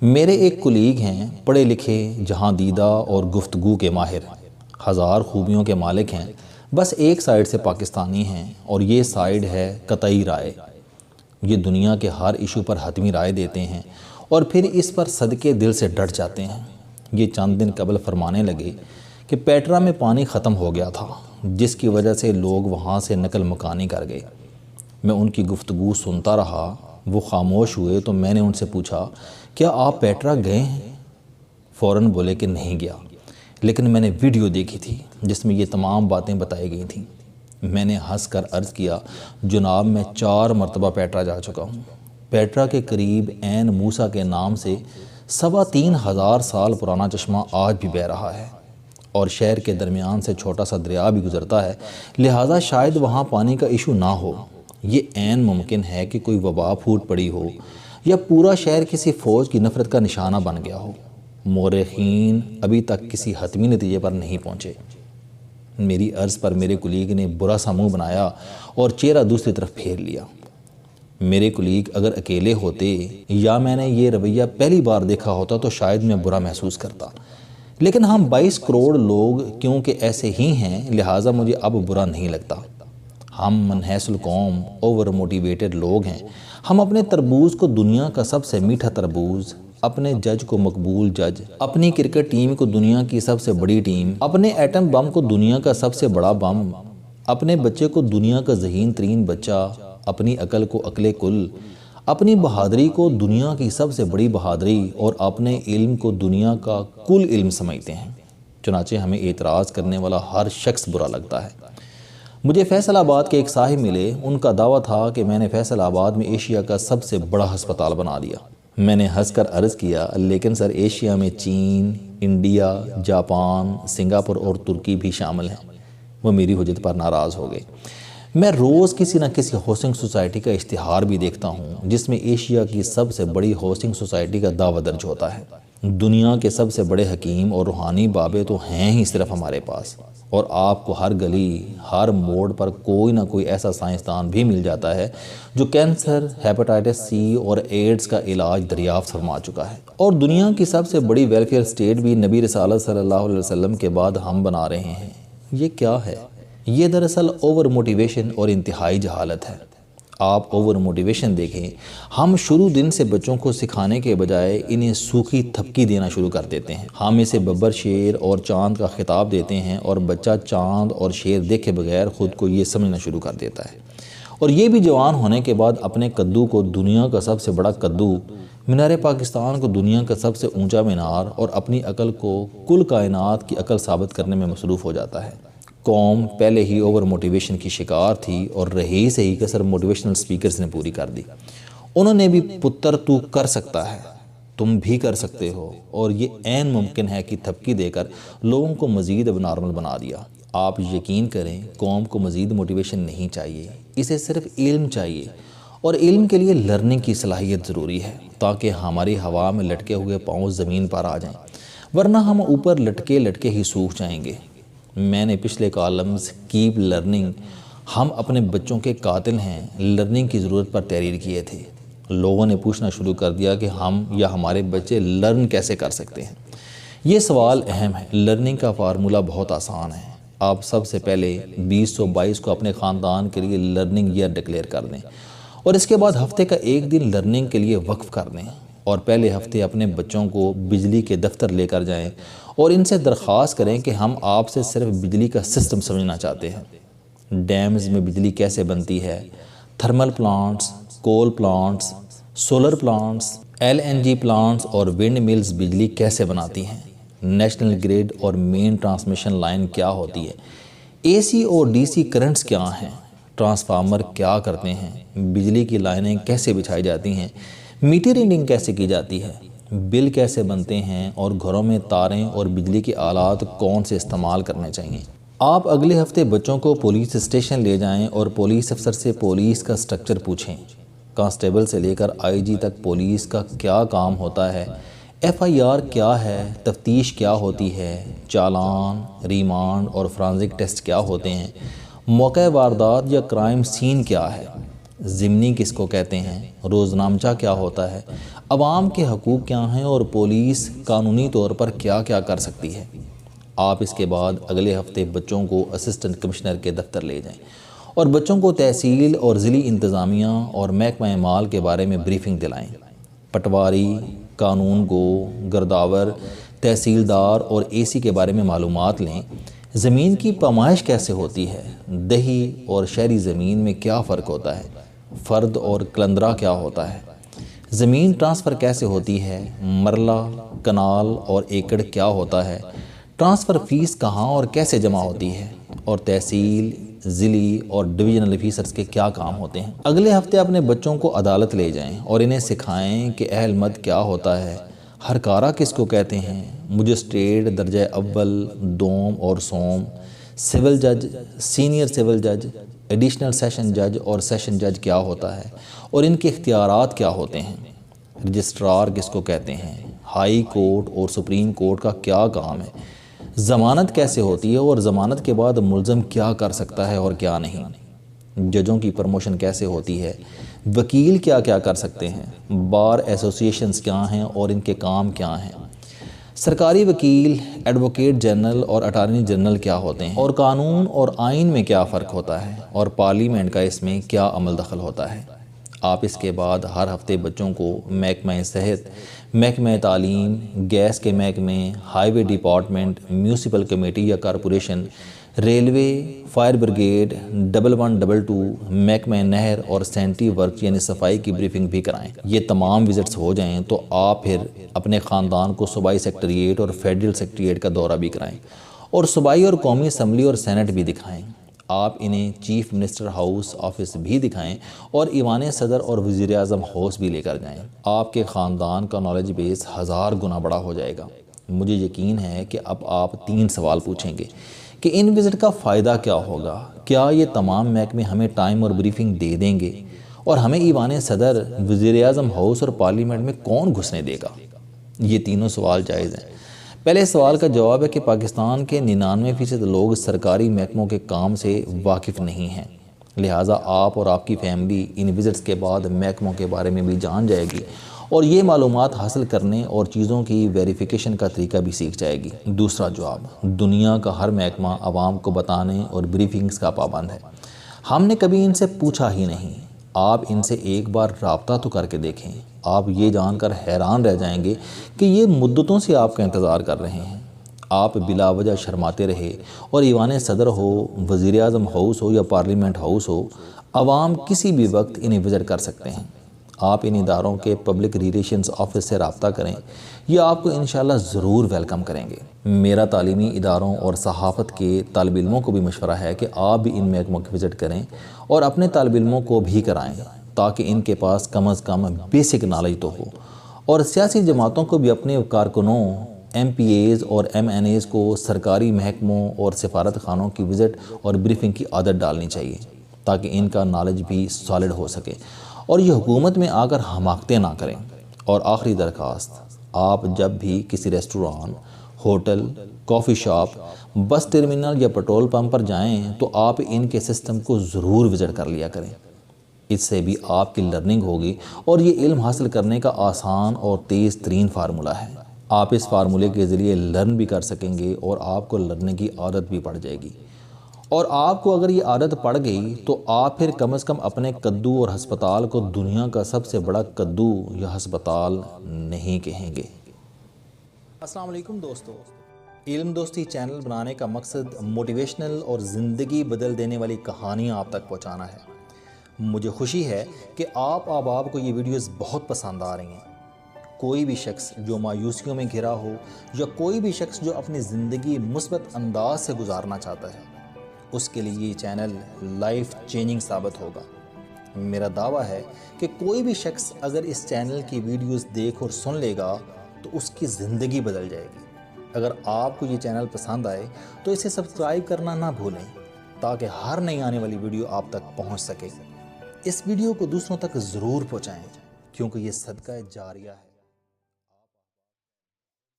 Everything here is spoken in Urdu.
میرے ایک کولیگ ہیں، پڑھے لکھے، جہاں دیدہ اور گفتگو کے ماہر، ہزار خوبیوں کے مالک ہیں، بس ایک سائیڈ سے پاکستانی ہیں اور یہ سائیڈ ہے قطعی رائے۔ یہ دنیا کے ہر ایشو پر حتمی رائے دیتے ہیں اور پھر اس پر صدقے دل سے ڈٹ جاتے ہیں۔ یہ چند دن قبل فرمانے لگے کہ پیٹرا میں پانی ختم ہو گیا تھا، جس کی وجہ سے لوگ وہاں سے نقل مکانی کر گئے۔ میں ان کی گفتگو سنتا رہا، وہ خاموش ہوئے تو میں نے ان سے پوچھا، کیا آپ پیٹرا گئے ہیں؟ فوراً بولے کہ نہیں گیا، لیکن میں نے ویڈیو دیکھی تھی جس میں یہ تمام باتیں بتائی گئی تھیں۔ میں نے ہنس کر عرض کیا، جناب میں 4 مرتبہ پیٹرا جا چکا ہوں۔ پیٹرا کے قریب عین موسیٰ کے نام سے 3,500 سال پرانا چشمہ آج بھی بہہ رہا ہے اور شہر کے درمیان سے چھوٹا سا دریا بھی گزرتا ہے، لہٰذا شاید وہاں پانی کا ایشو نہ ہو۔ یہ عین ممکن ہے کہ کوئی وبا پھوٹ پڑی ہو یا پورا شہر کسی فوج کی نفرت کا نشانہ بن گیا ہو۔ مورخین ابھی تک کسی حتمی نتیجے پر نہیں پہنچے۔ میری عرض پر میرے کولیگ نے برا سا منہ بنایا اور چہرہ دوسری طرف پھیر لیا۔ میرے کولیگ اگر اکیلے ہوتے یا میں نے یہ رویہ پہلی بار دیکھا ہوتا تو شاید میں برا محسوس کرتا، لیکن ہم 22 کروڑ لوگ کیونکہ ایسے ہی ہیں، لہٰذا مجھے اب برا نہیں لگتا۔ ہم منحوس القوم، اوور موٹیویٹڈ لوگ ہیں۔ ہم اپنے تربوز کو دنیا کا سب سے میٹھا تربوز، اپنے جج کو مقبول جج، اپنی کرکٹ ٹیم کو دنیا کی سب سے بڑی ٹیم، اپنے ایٹم بم کو دنیا کا سب سے بڑا بم، اپنے بچے کو دنیا کا ذہین ترین بچہ، اپنی عقل کو عقل کل، اپنی بہادری کو دنیا کی سب سے بڑی بہادری اور اپنے علم کو دنیا کا کل علم سمجھتے ہیں۔ چنانچہ ہمیں اعتراض کرنے والا ہر شخص برا لگتا ہے۔ مجھے فیصل آباد کے ایک صاحب ملے، ان کا دعویٰ تھا کہ میں نے فیصل آباد میں ایشیا کا سب سے بڑا ہسپتال بنا دیا۔ میں نے ہنس کر عرض کیا، لیکن سر ایشیا میں چین، انڈیا، جاپان، سنگاپور اور ترکی بھی شامل ہیں۔ وہ میری حجت پر ناراض ہو گئے۔ میں روز کسی نہ کسی ہاؤسنگ سوسائٹی کا اشتہار بھی دیکھتا ہوں جس میں ایشیا کی سب سے بڑی ہاؤسنگ سوسائٹی کا دعویٰ درج ہوتا ہے۔ دنیا کے سب سے بڑے حکیم اور روحانی بابے تو ہیں ہی صرف ہمارے پاس، اور آپ کو ہر گلی، ہر موڑ پر کوئی نہ کوئی ایسا سائنسدان بھی مل جاتا ہے جو کینسر، ہیپاٹائٹس سی اور ایڈز کا علاج دریافت فرما چکا ہے۔ اور دنیا کی سب سے بڑی ویلفیئر اسٹیٹ بھی نبی رسالت صلی اللہ علیہ وسلم کے بعد ہم بنا رہے ہیں۔ یہ کیا ہے؟ یہ دراصل اوور موٹیویشن اور انتہائی جہالت ہے۔ آپ اوور موٹیویشن دیکھیں، ہم شروع دن سے بچوں کو سکھانے کے بجائے انہیں سوکھی تھپکی دینا شروع کر دیتے ہیں۔ ہم اسے ببر شیر اور چاند کا خطاب دیتے ہیں اور بچہ چاند اور شیر دیکھے بغیر خود کو یہ سمجھنا شروع کر دیتا ہے، اور یہ بھی جوان ہونے کے بعد اپنے کدو کو دنیا کا سب سے بڑا کدو، مینار پاکستان کو دنیا کا سب سے اونچا مینار اور اپنی عقل کو کل کائنات کی عقل ثابت کرنے میں مصروف ہو جاتا ہے۔ قوم پہلے ہی اوور موٹیویشن کی شکار تھی اور رہی سے ہی کسر موٹیویشنل سپیکرز نے پوری کر دی۔ انہوں نے بھی پتر تو کر سکتا ہے، تم بھی کر سکتے ہو، اور یہ عین ممکن ہے کہ تھپکی دے کر لوگوں کو مزید اب نارمل بنا دیا۔ آپ یقین کریں، قوم کو مزید موٹیویشن نہیں چاہیے، اسے صرف علم چاہیے، اور علم کے لیے لرننگ کی صلاحیت ضروری ہے تاکہ ہماری ہوا میں لٹکے ہوئے پاؤں زمین پر آ جائیں، ورنہ ہم اوپر لٹکے لٹکے ہی سوکھ جائیں گے۔ میں نے پچھلے کالمز کیپ لرننگ، ہم اپنے بچوں کے قاتل ہیں، لرننگ کی ضرورت پر تحریر کیے تھے۔ لوگوں نے پوچھنا شروع کر دیا کہ ہم یا ہمارے بچے لرن کیسے کر سکتے ہیں۔ یہ سوال اہم ہے۔ لرننگ کا فارمولہ بہت آسان ہے۔ آپ سب سے پہلے 2022 کو اپنے خاندان کے لیے لرننگ ایئر ڈکلیئر کر دیں، اور اس کے بعد ہفتے کا ایک دن لرننگ کے لیے وقف کر دیں، اور پہلے ہفتے اپنے بچوں کو بجلی کے دفتر لے کر جائیں اور ان سے درخواست کریں کہ ہم آپ سے صرف بجلی کا سسٹم سمجھنا چاہتے ہیں۔ ڈیمز میں بجلی کیسے بنتی ہے، thermal plants, coal plants, solar plants, LNG plants اور ونڈ ملز بجلی کیسے بناتی ہیں، نیشنل گریڈ اور مین ٹرانسمیشن لائن کیا ہوتی ہے، AC اور DC کرنٹس کیا ہیں، ٹرانسفارمر کیا کرتے ہیں، بجلی کی لائنیں کیسے بچھائی جاتی ہیں، میٹر ریڈنگ کیسے کی جاتی ہے، بل کیسے بنتے ہیں، اور گھروں میں تاریں اور بجلی کے آلات کون سے استعمال کرنے چاہیے۔ آپ اگلے ہفتے بچوں کو پولیس اسٹیشن لے جائیں اور پولیس افسر سے پولیس کا سٹرکچر پوچھیں، کانسٹیبل سے لے کر IG تک پولیس کا کیا کام ہوتا ہے، FIR کیا ہے، تفتیش کیا ہوتی ہے، چالان، ریمانڈ اور فرانزک ٹیسٹ کیا ہوتے ہیں، موقع واردات یا کرائم سین کیا ہے۔ ضمنی کس کو کہتے ہیں، روزنامچہ کیا ہوتا ہے، عوام کے حقوق کیا ہیں اور پولیس قانونی طور پر کیا کیا کر سکتی ہے۔ آپ اس کے بعد اگلے ہفتے بچوں کو اسسٹنٹ کمشنر کے دفتر لے جائیں اور بچوں کو تحصیل اور ضلعی انتظامیہ اور محکمہ مال کے بارے میں بریفنگ دلائیں۔ پٹواری، قانون گو، گرداور، تحصیلدار اور اے سی کے بارے میں معلومات لیں۔ زمین کی پیمائش کیسے ہوتی ہے، دیہی اور شہری زمین میں کیا فرق ہوتا ہے، فرد اور کلندرہ کیا ہوتا ہے، زمین ٹرانسفر کیسے ہوتی ہے، مرلہ، کنال اور ایکڑ کیا ہوتا ہے، ٹرانسفر فیس کہاں اور کیسے جمع ہوتی ہے، اور تحصیل، ضلعی اور ڈویژنل آفیسرز کے کیا کام ہوتے ہیں۔ اگلے ہفتے اپنے بچوں کو عدالت لے جائیں اور انہیں سکھائیں کہ اہل مد کیا ہوتا ہے، ہرکارہ کس کو کہتے ہیں، مجسٹریٹ درجہ اول، دوم اور سوم، سول جج، سینئر سول جج، ایڈیشنل سیشن جج اور سیشن جج کیا ہوتا ہے اور ان کے اختیارات کیا ہوتے ہیں، رجسٹرار کس کو کہتے ہیں، ہائی کورٹ اور سپریم کورٹ کا کیا کام ہے، ضمانت کیسے ہوتی ہے اور ضمانت کے بعد ملزم کیا کر سکتا ہے اور کیا نہیں، ججوں کی پروموشن کیسے ہوتی ہے، وکیل کیا کیا کر سکتے ہیں، بار ایسوسیشنز کیا ہیں اور ان کے کام کیا ہیں، سرکاری وکیل، ایڈوکیٹ جنرل اور اٹارنی جنرل کیا ہوتے ہیں، اور قانون اور آئین میں کیا فرق ہوتا ہے، اور پارلیمنٹ کا اس میں کیا عمل دخل ہوتا ہے۔ آپ اس کے بعد ہر ہفتے بچوں کو محکمہ صحت، محکمہ تعلیم، گیس کے محکمے، ہائی وے ڈپارٹمنٹ، میونسپل کمیٹی یا کارپوریشن، ریلوے، فائر بریگیڈ، 1122، محکمہ نہر اور سینٹری ورک یعنی صفائی کی بریفنگ بھی کرائیں۔ یہ تمام وزٹس ہو جائیں تو آپ پھر اپنے خاندان کو صوبائی سیکریٹریٹ اور فیڈرل سیکریٹریٹ کا دورہ بھی کرائیں اور صوبائی اور قومی اسمبلی اور سینٹ بھی دکھائیں۔ آپ انہیں چیف منسٹر ہاؤس آفس بھی دکھائیں اور ایوان صدر اور وزیر اعظم ہاؤس بھی لے کر جائیں۔ آپ کے خاندان کا نالج بیس 1000 گنا بڑا ہو جائے گا۔ مجھے یقین ہے کہ اب آپ 3 سوال پوچھیں گے کہ ان وزٹ کا فائدہ کیا ہوگا، کیا یہ تمام محکمے ہمیں ٹائم اور بریفنگ دے دیں گے، اور ہمیں ایوان صدر، وزیر اعظم ہاؤس اور پارلیمنٹ میں کون گھسنے دے گا۔ یہ تینوں سوال جائز ہیں۔ پہلے سوال کا جواب ہے کہ پاکستان کے 99% لوگ سرکاری محکموں کے کام سے واقف نہیں ہیں، لہٰذا آپ اور آپ کی فیملی ان وزٹس کے بعد محکموں کے بارے میں بھی جان جائے گی اور یہ معلومات حاصل کرنے اور چیزوں کی ویریفیکیشن کا طریقہ بھی سیکھ جائے گی۔ دوسرا جواب، دنیا کا ہر محکمہ عوام کو بتانے اور بریفنگز کا پابند ہے۔ ہم نے کبھی ان سے پوچھا ہی نہیں۔ آپ ان سے ایک بار رابطہ تو کر کے دیکھیں، آپ یہ جان کر حیران رہ جائیں گے کہ یہ مدتوں سے آپ کا انتظار کر رہے ہیں۔ آپ بلا وجہ شرماتے رہے اور ایوان صدر ہو، وزیر اعظم ہاؤس ہو یا پارلیمنٹ ہاؤس ہو، عوام کسی بھی وقت انہیں وزٹ کر سکتے ہیں۔ آپ ان اداروں کے پبلک ریلیشنز آفس سے رابطہ کریں، یہ آپ کو انشاءاللہ ضرور ویلکم کریں گے۔ میرا تعلیمی اداروں اور صحافت کے طالب علموں کو بھی مشورہ ہے کہ آپ بھی ان محکموں کی وزٹ کریں اور اپنے طالب علموں کو بھی کرائیں تاکہ ان کے پاس کم از کم بیسک نالج تو ہو، اور سیاسی جماعتوں کو بھی اپنے کارکنوں، ایم پی ایز اور ایم این ایز کو سرکاری محکموں اور سفارت خانوں کی وزٹ اور بریفنگ کی عادت ڈالنی چاہیے تاکہ ان کا نالج بھی سالڈ ہو سکے اور یہ حکومت میں آ کر حماقتیں نہ کریں۔ اور آخری درخواست، آپ جب بھی کسی ریسٹوران، ہوٹل، کافی شاپ، بس ٹرمینل یا پیٹرول پمپ پر جائیں تو آپ ان کے سسٹم کو ضرور وزٹ کر لیا کریں۔ اس سے بھی آپ کی لرننگ ہوگی اور یہ علم حاصل کرنے کا آسان اور تیز ترین فارمولہ ہے۔ آپ اس فارمولے کے ذریعے لرن بھی کر سکیں گے اور آپ کو لرنے کی عادت بھی پڑ جائے گی، اور آپ کو اگر یہ عادت پڑ گئی تو آپ پھر کم از کم اپنے کدو اور ہسپتال کو دنیا کا سب سے بڑا کدو یا ہسپتال نہیں کہیں گے۔ السلام علیکم دوستو، علم دوستی چینل بنانے کا مقصد موٹیویشنل اور زندگی بدل دینے والی کہانیاں آپ تک پہنچانا ہے۔ مجھے خوشی ہے کہ آپ احباب کو یہ ویڈیوز بہت پسند آ رہی ہیں۔ کوئی بھی شخص جو مایوسیوں میں گھرا ہو یا کوئی بھی شخص جو اپنی زندگی مثبت انداز سے گزارنا چاہتا ہے، اس کے لیے یہ چینل لائف چینجنگ ثابت ہوگا۔ میرا دعویٰ ہے کہ کوئی بھی شخص اگر اس چینل کی ویڈیوز دیکھ اور سن لے گا تو اس کی زندگی بدل جائے گی۔ اگر آپ کو یہ چینل پسند آئے تو اسے سبسکرائب کرنا نہ بھولیں تاکہ ہر نئی آنے والی ویڈیو آپ تک پہنچ سکے۔ اس ویڈیو کو دوسروں تک ضرور پہنچائیں کیونکہ یہ صدقہ جاریہ ہے۔